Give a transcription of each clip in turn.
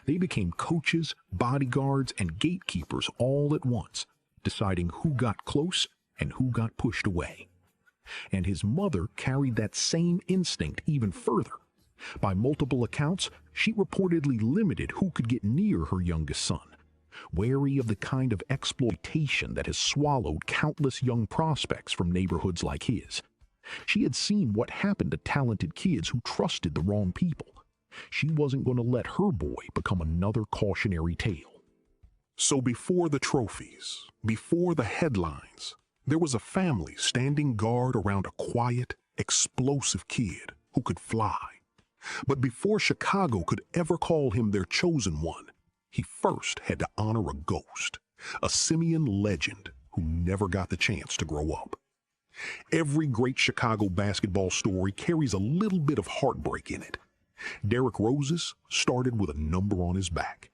They became coaches, bodyguards, and gatekeepers all at once, deciding who got close and who got pushed away. And his mother carried that same instinct even further. By multiple accounts, she reportedly limited who could get near her youngest son, wary of the kind of exploitation that has swallowed countless young prospects from neighborhoods like his. She had seen what happened to talented kids who trusted the wrong people. She wasn't going to let her boy become another cautionary tale. So before the trophies, before the headlines, there was a family standing guard around a quiet, explosive kid who could fly. But before Chicago could ever call him their chosen one, he first had to honor a ghost, a Simeon legend who never got the chance to grow up. Every great Chicago basketball story carries a little bit of heartbreak in it. Derrick Rose's started with a number on his back.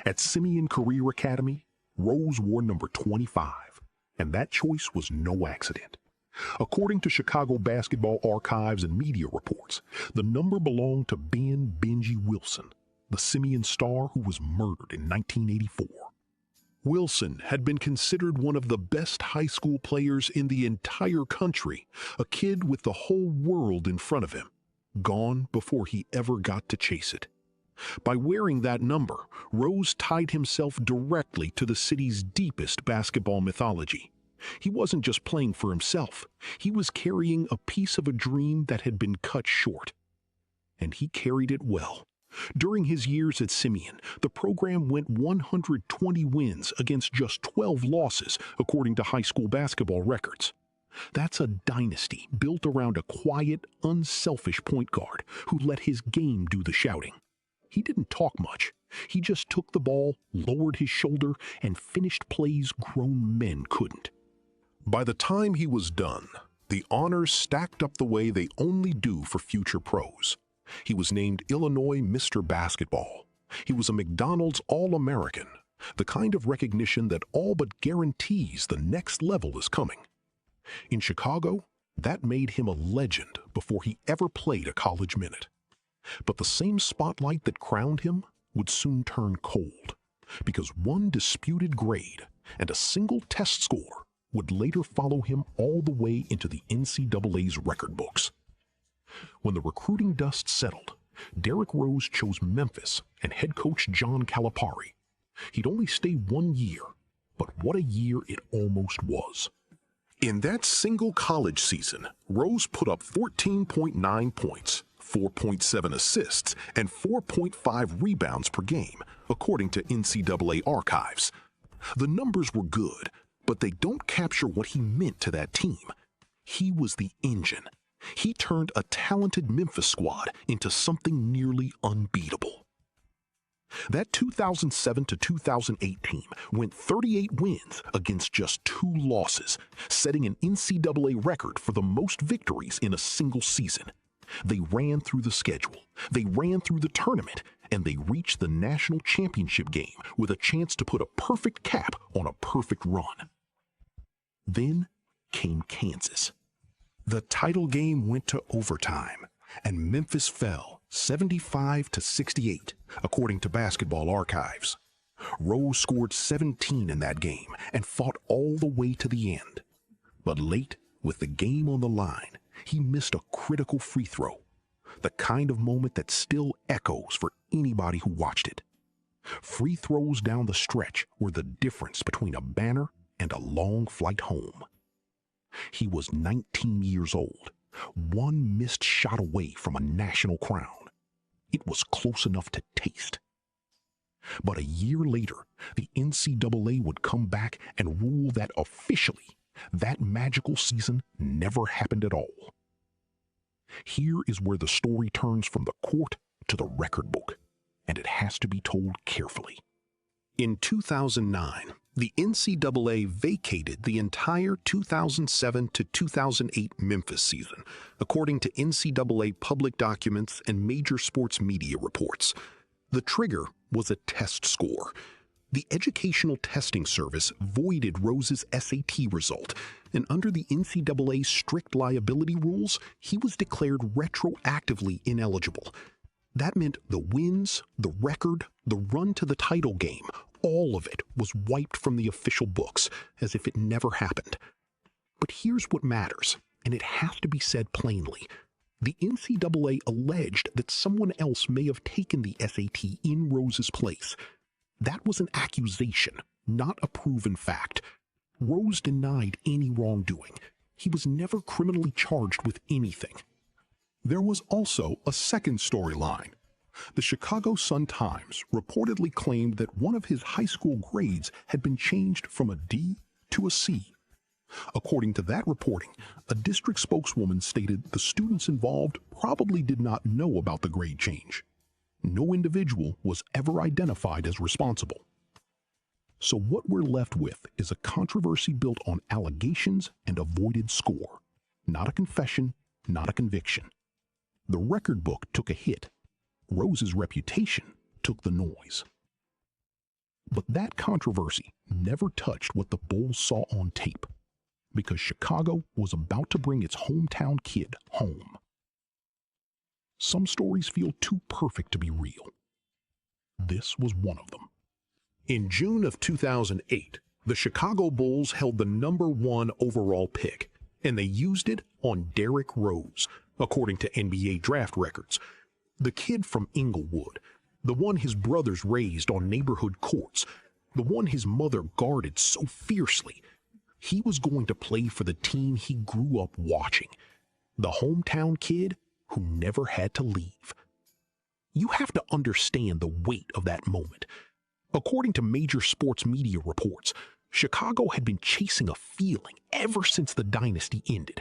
At Simeon Career Academy, Rose wore number 25, and that choice was no accident. According to Chicago basketball archives and media reports, the number belonged to Ben "Benji" Wilson, the Simeon star who was murdered in 1984. Wilson had been considered one of the best high school players in the entire country, a kid with the whole world in front of him, gone before he ever got to chase it. By wearing that number, Rose tied himself directly to the city's deepest basketball mythology. He wasn't just playing for himself, he was carrying a piece of a dream that had been cut short. And he carried it well. During his years at Simeon, the program went 120 wins against just 12 losses, according to high school basketball records. That's a dynasty built around a quiet, unselfish point guard who let his game do the shouting. He didn't talk much. He just took the ball, lowered his shoulder, and finished plays grown men couldn't. By the time he was done, the honors stacked up the way they only do for future pros. He was named Illinois Mr. Basketball. He was a McDonald's All-American, the kind of recognition that all but guarantees the next level is coming. In Chicago, that made him a legend before he ever played a college minute. But the same spotlight that crowned him would soon turn cold, because one disputed grade and a single test score would later follow him all the way into the NCAA's record books. When the recruiting dust settled, Derrick Rose chose Memphis and head coach John Calipari. He'd only stay 1 year, but what a year it almost was. In that single college season, Rose put up 14.9 points, 4.7 assists, and 4.5 rebounds per game, according to NCAA archives. The numbers were good, but they don't capture what he meant to that team. He was the engine. He turned a talented Memphis squad into something nearly unbeatable. That 2007 to 2008 team went 38 wins against just 2 losses, setting an NCAA record for the most victories in a single season. They ran through the schedule, they ran through the tournament, and they reached the national championship game with a chance to put a perfect cap on a perfect run. Then came Kansas. The title game went to overtime, and Memphis fell 75 to 68, according to basketball archives. Rose scored 17 in that game and fought all the way to the end. But late, with the game on the line, he missed a critical free throw, the kind of moment that still echoes for anybody who watched it. Free throws down the stretch were the difference between a banner and a long flight home. He was 19 years old, one missed shot away from a national crown. It was close enough to taste. But a year later, the NCAA would come back and rule that officially, that magical season never happened at all. Here is where the story turns from the court to the record book, and it has to be told carefully. In 2009, the NCAA vacated the entire 2007 to 2008 Memphis season, according to NCAA public documents and major sports media reports. The trigger was a test score. The Educational Testing Service voided Rose's SAT result, and under the NCAA's strict liability rules, he was declared retroactively ineligible. That meant the wins, the record, the run to the title game, all of it was wiped from the official books as if it never happened. But here's what matters, and it has to be said plainly. The NCAA alleged that someone else may have taken the SAT in Rose's place. That was an accusation, not a proven fact. Rose denied any wrongdoing. He was never criminally charged with anything. There was also a second storyline. The Chicago Sun-Times reportedly claimed that one of his high school grades had been changed from a D to a C. According to that reporting, a district spokeswoman stated the students involved probably did not know about the grade change. No individual was ever identified as responsible. So what we're left with is a controversy built on allegations and avoided score. Not a confession, not a conviction. The record book took a hit. Rose's reputation took the noise. But that controversy never touched what the Bulls saw on tape, because Chicago was about to bring its hometown kid home. Some stories feel too perfect to be real. This was one of them. In June of 2008, the Chicago Bulls held the #1 overall pick, and they used it on Derrick Rose, according to NBA draft records. The kid from Englewood, the one his brothers raised on neighborhood courts, the one his mother guarded so fiercely. He was going to play for the team he grew up watching, the hometown kid who never had to leave. You have to understand the weight of that moment. According to major sports media reports, Chicago had been chasing a feeling ever since the dynasty ended.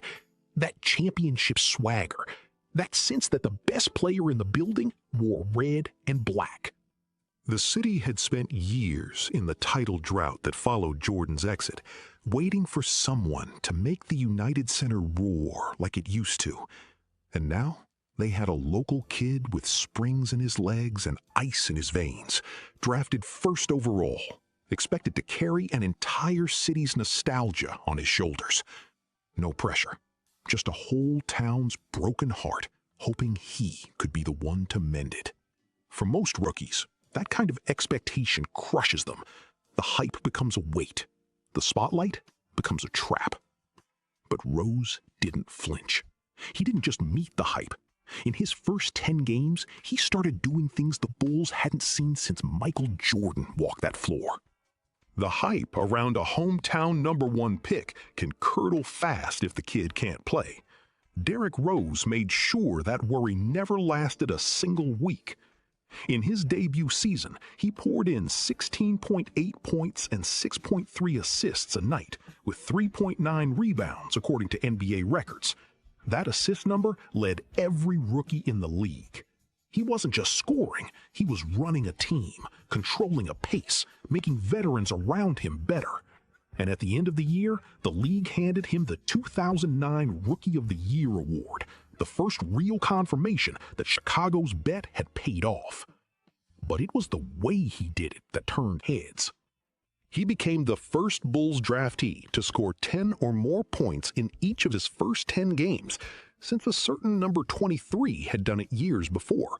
That championship swagger, that sense that the best player in the building wore red and black. The city had spent years in the title drought that followed Jordan's exit, waiting for someone to make the United Center roar like it used to. And now they had a local kid with springs in his legs and ice in his veins, drafted first overall, expected to carry an entire city's nostalgia on his shoulders. No pressure, just a whole town's broken heart, hoping he could be the one to mend it. For most rookies, that kind of expectation crushes them. The hype becomes a weight. The spotlight becomes a trap. But Rose didn't flinch. He didn't just meet the hype. In his first 10 games, he started doing things the Bulls hadn't seen since Michael Jordan walked that floor. The hype around a hometown #1 pick can curdle fast if the kid can't play. Derrick Rose made sure that worry never lasted a single week. In his debut season, he poured in 16.8 points and 6.3 assists a night, with 3.9 rebounds according to NBA records. That assist number led every rookie in the league. He wasn't just scoring, he was running a team, controlling a pace, making veterans around him better. And at the end of the year, the league handed him the 2009 Rookie of the Year award, the first real confirmation that Chicago's bet had paid off. But it was the way he did it that turned heads. He became the first Bulls draftee to score 10 or more points in each of his first 10 games, since a certain number 23 had done it years before.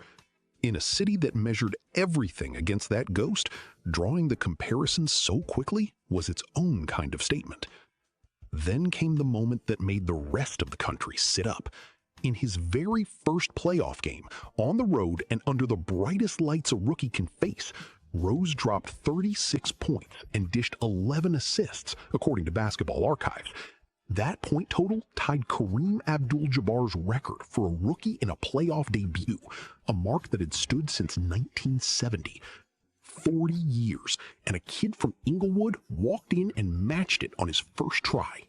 In a city that measured everything against that ghost, drawing the comparison so quickly was its own kind of statement. Then came the moment that made the rest of the country sit up. In his very first playoff game, on the road and under the brightest lights a rookie can face, Rose dropped 36 points and dished 11 assists, according to Basketball Archives. That point total tied Kareem Abdul-Jabbar's record for a rookie in a playoff debut, a mark that had stood since 1970. 40 years, and a kid from Englewood walked in and matched it on his first try.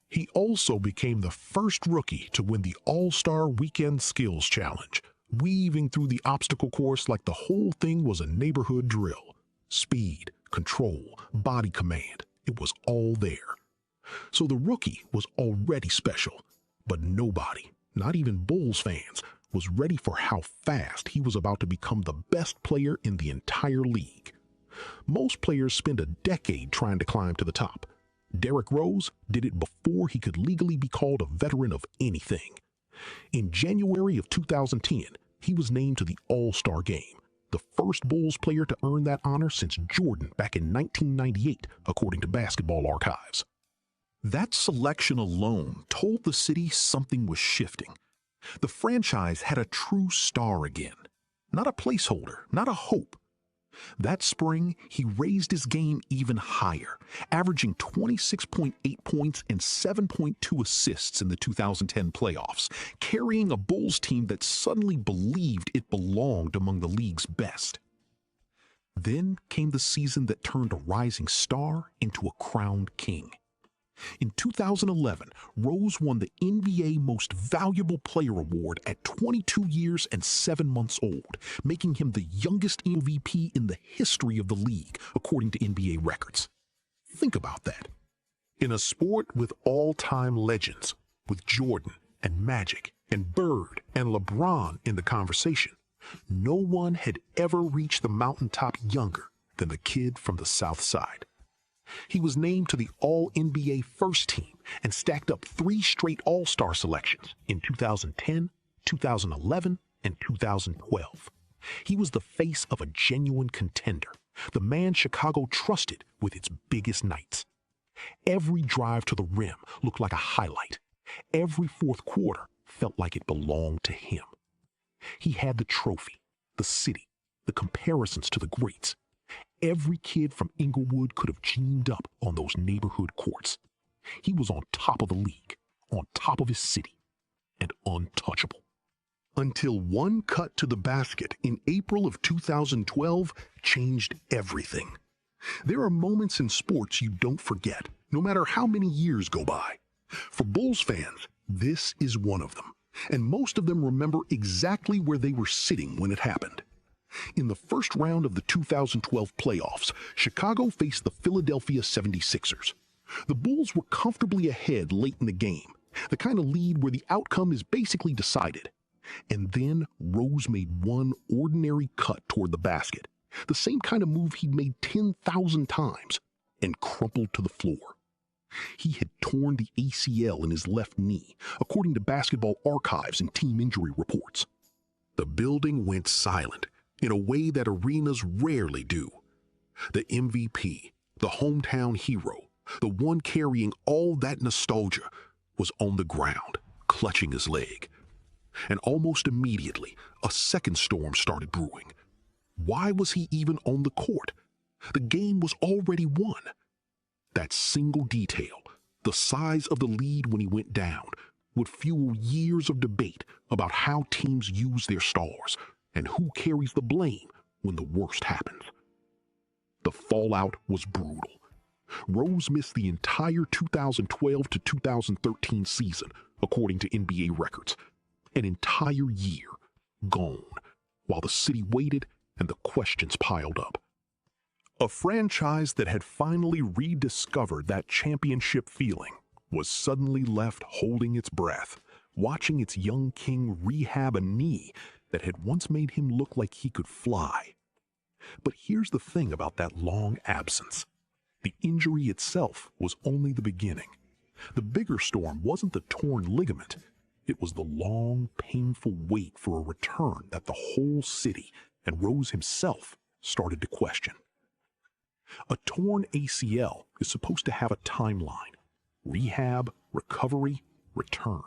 He also became the first rookie to win the All-Star Weekend Skills Challenge, weaving through the obstacle course like the whole thing was a neighborhood drill. Speed, control, body command, it was all there. So the rookie was already special, but nobody, not even Bulls fans, was ready for how fast he was about to become the best player in the entire league. Most players spend a decade trying to climb to the top. Derrick Rose did it before he could legally be called a veteran of anything. In January of 2010, He was named to the All-Star game, the first Bulls player to earn that honor since Jordan back in 1998, according to Basketball Archives. That selection alone told the city something was shifting. The franchise had a true star again, not a placeholder, not a hope. That spring, he raised his game even higher, averaging 26.8 points and 7.2 assists in the 2010 playoffs, carrying a Bulls team that suddenly believed it belonged among the league's best. Then came the season that turned a rising star into a crowned king. In 2011, Rose won the NBA Most Valuable Player Award at 22 years and 7 months old, making him the youngest MVP in the history of the league, according to NBA records. Think about that. In a sport with all-time legends, with Jordan and Magic and Bird and LeBron in the conversation, no one had ever reached the mountaintop younger than the kid from the South Side. He was named to the All-NBA First Team and stacked up 3 straight All-Star selections in 2010, 2011, and 2012. He was the face of a genuine contender, the man Chicago trusted with its biggest nights. Every drive to the rim looked like a highlight. Every fourth quarter felt like it belonged to him. He had the trophy, the city, the comparisons to the greats. Every kid from Englewood could have teamed up on those neighborhood courts. He was on top of the league, on top of his city, and untouchable. Until one cut to the basket in April of 2012 changed everything. There are moments in sports you don't forget, no matter how many years go by. For Bulls fans, this is one of them, and most of them remember exactly where they were sitting when it happened. In the first round of the 2012 playoffs, Chicago faced the Philadelphia 76ers. The Bulls were comfortably ahead late in the game, the kind of lead where the outcome is basically decided. And then Rose made one ordinary cut toward the basket, the same kind of move he'd made 10,000 times, and crumpled to the floor. He had torn the ACL in his left knee, according to Basketball Archives and team injury reports. The building went silent in a way that arenas rarely do. The MVP, the hometown hero, the one carrying all that nostalgia, was on the ground, clutching his leg. And almost immediately, a second storm started brewing. Why was he even on the court? The game was already won. That single detail, the size of the lead when he went down, would fuel years of debate about how teams use their stars and who carries the blame when the worst happens. The fallout was brutal. Rose missed the entire 2012 to 2013 season, according to NBA records. An entire year gone, while the city waited and the questions piled up. A franchise that had finally rediscovered that championship feeling was suddenly left holding its breath, watching its young king rehab a knee that had once made him look like he could fly. But here's the thing about that long absence. The injury itself was only the beginning. The bigger storm wasn't the torn ligament. It was the long, painful wait for a return that the whole city and Rose himself started to question. A torn ACL is supposed to have a timeline: rehab, recovery, return.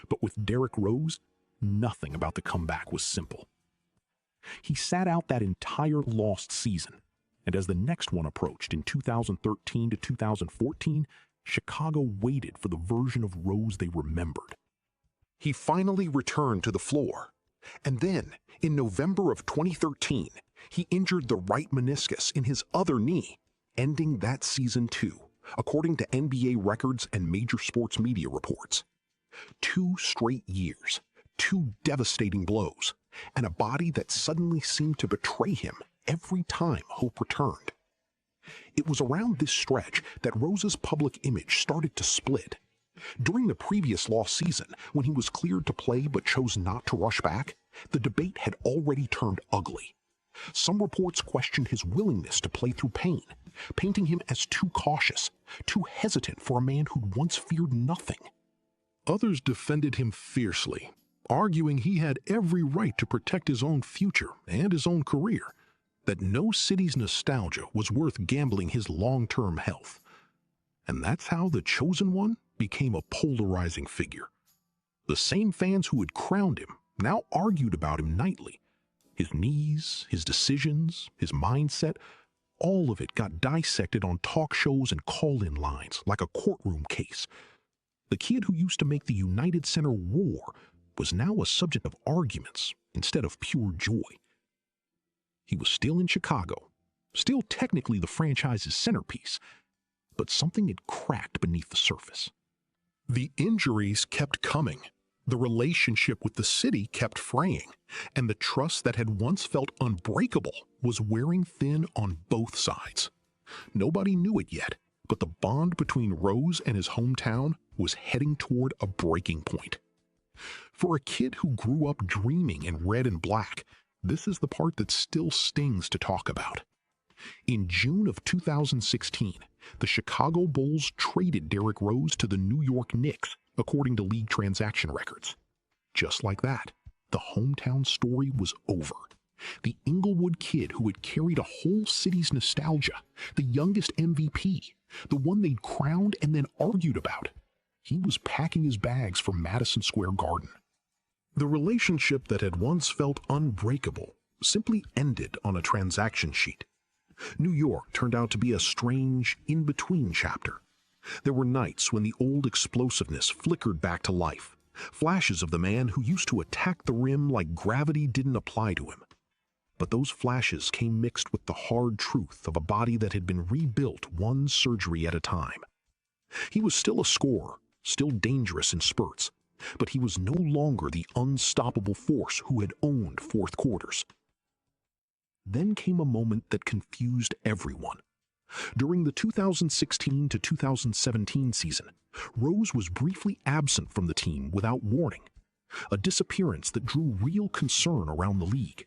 But with Derrick Rose, nothing about the comeback was simple. He sat out that entire lost season, and as the next one approached in 2013 to 2014, Chicago waited for the version of Rose they remembered. He finally returned to the floor, and then, in November of 2013, he injured the right meniscus in his other knee, ending that season too, according to NBA records and major sports media reports. 2 straight years, 2 devastating blows, and a body that suddenly seemed to betray him every time hope returned. It was around this stretch that Rose's public image started to split. During the previous lost season, when he was cleared to play but chose not to rush back, the debate had already turned ugly. Some reports questioned his willingness to play through pain, painting him as too cautious, too hesitant for a man who'd once feared nothing. Others defended him fiercely, arguing he had every right to protect his own future and his own career, that no city's nostalgia was worth gambling his long-term health. And that's how the chosen one became a polarizing figure. The same fans who had crowned him now argued about him nightly. His knees, his decisions, his mindset, all of it got dissected on talk shows and call-in lines like a courtroom case. The kid who used to make the United Center roar was now a subject of arguments instead of pure joy. He was still in Chicago, still technically the franchise's centerpiece, but something had cracked beneath the surface. The injuries kept coming. The relationship with the city kept fraying, and the trust that had once felt unbreakable was wearing thin on both sides. Nobody knew it yet, but the bond between Rose and his hometown was heading toward a breaking point. For a kid who grew up dreaming in red and black, this is the part that still stings to talk about. In June of 2016, the Chicago Bulls traded Derrick Rose to the New York Knicks, according to league transaction records. Just like that, the hometown story was over. The Englewood kid who had carried a whole city's nostalgia, the youngest MVP, the one they'd crowned and then argued about, he was packing his bags for Madison Square Garden. The relationship that had once felt unbreakable simply ended on a transaction sheet. New York turned out to be a strange, in-between chapter. There were nights when the old explosiveness flickered back to life, flashes of the man who used to attack the rim like gravity didn't apply to him. But those flashes came mixed with the hard truth of a body that had been rebuilt one surgery at a time. He was still a scorer, still dangerous in spurts, but he was no longer the unstoppable force who had owned fourth quarters. Then came a moment that confused everyone. During the 2016 to 2017 season, Rose was briefly absent from the team without warning, a disappearance that drew real concern around the league.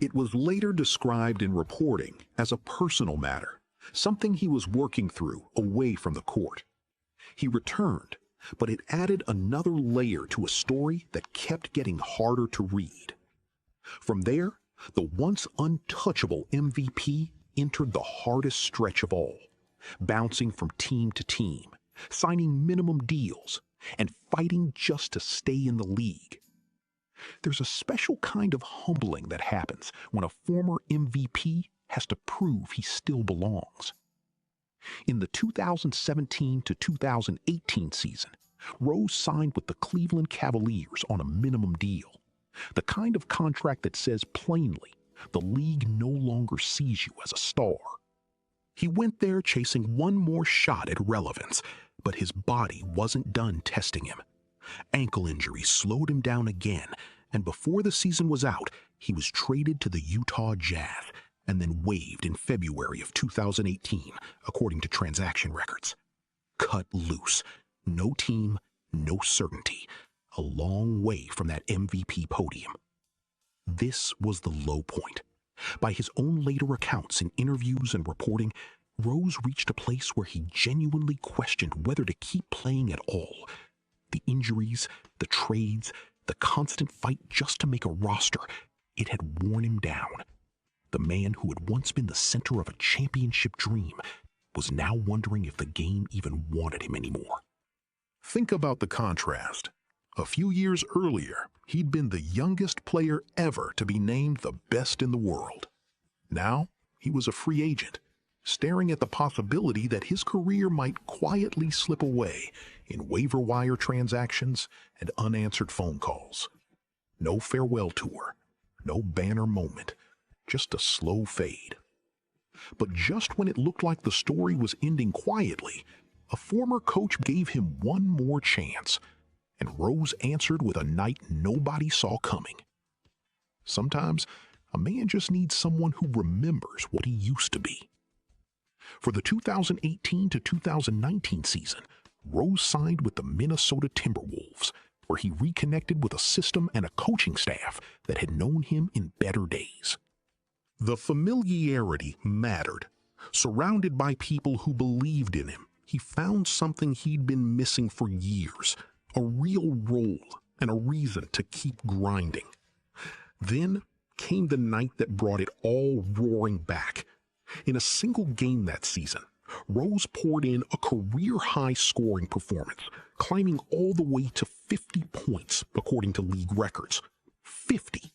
It was later described in reporting as a personal matter, something he was working through away from the court. He returned, but it added another layer to a story that kept getting harder to read. From there, the once untouchable MVP entered the hardest stretch of all, bouncing from team to team, signing minimum deals, and fighting just to stay in the league. There's a special kind of humbling that happens when a former MVP has to prove he still belongs. In the 2017 to 2018 season, Rose signed with the Cleveland Cavaliers on a minimum deal, the kind of contract that says plainly the league no longer sees you as a star. He went there chasing one more shot at relevance, but his body wasn't done testing him. Ankle injuries slowed him down again, and before the season was out, he was traded to the Utah Jazz and then waived in February of 2018, according to transaction records. Cut loose. No team, no certainty. A long way from that MVP podium. This was the low point. By his own later accounts in interviews and reporting, Rose reached a place where he genuinely questioned whether to keep playing at all. The injuries, the trades, the constant fight just to make a roster, it had worn him down. The man who had once been the center of a championship dream was now wondering if the game even wanted him anymore. Think about the contrast. A few years earlier, he'd been the youngest player ever to be named the best in the world. Now, he was a free agent, staring at the possibility that his career might quietly slip away in waiver wire transactions and unanswered phone calls. No farewell tour, no banner moment, just a slow fade. But just when it looked like the story was ending quietly, a former coach gave him one more chance, and Rose answered with a night nobody saw coming. Sometimes, a man just needs someone who remembers what he used to be. For the 2018 to 2019 season, Rose signed with the Minnesota Timberwolves, where he reconnected with a system and a coaching staff that had known him in better days. The familiarity mattered. Surrounded by people who believed in him, he found something he'd been missing for years, a real role, and a reason to keep grinding. Then came the night that brought it all roaring back. In a single game that season, Rose poured in a career-high scoring performance, climbing all the way to 50 points, according to league records. 50!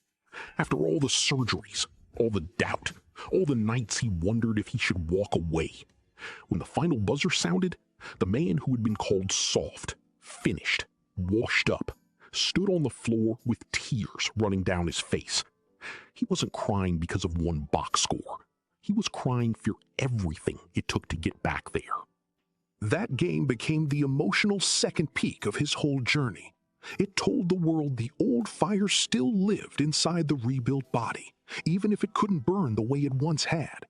After all the surgeries, all the doubt, all the nights he wondered if he should walk away. When the final buzzer sounded, the man who had been called soft, finished, washed up, stood on the floor with tears running down his face. He wasn't crying because of one box score. He was crying for everything it took to get back there. That game became the emotional second peak of his whole journey. It told the world the old fire still lived inside the rebuilt body, even if it couldn't burn the way it once had.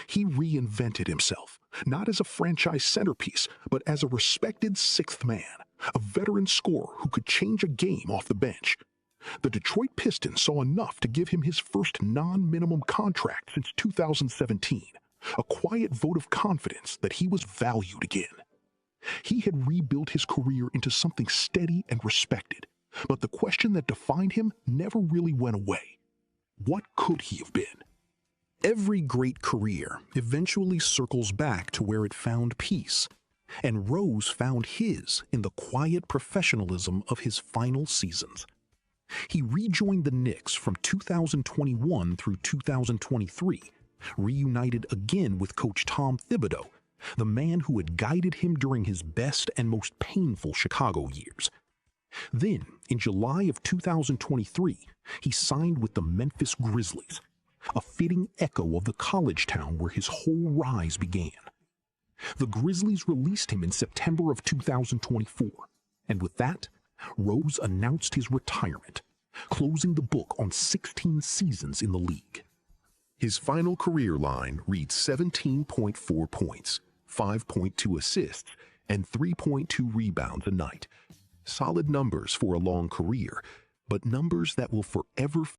He reinvented himself, not as a franchise centerpiece, but as a respected sixth man, a veteran scorer who could change a game off the bench. The Detroit Pistons saw enough to give him his first non-minimum contract since 2017, a quiet vote of confidence that he was valued again. He had rebuilt his career into something steady and respected, but the question that defined him never really went away. What could he have been? Every great career eventually circles back to where it found peace, and Rose found his in the quiet professionalism of his final seasons. He rejoined the Knicks from 2021 through 2023, reunited again with coach Tom Thibodeau, the man who had guided him during his best and most painful Chicago years. Then, in July of 2023, he signed with the Memphis Grizzlies, a fitting echo of the college town where his whole rise began. The Grizzlies released him in September of 2024, and with that, Rose announced his retirement, closing the book on 16 seasons in the league. His final career line reads 17.4 points, 5.2 assists, and 3.2 rebounds a night. Solid numbers for a long career, but numbers that will forever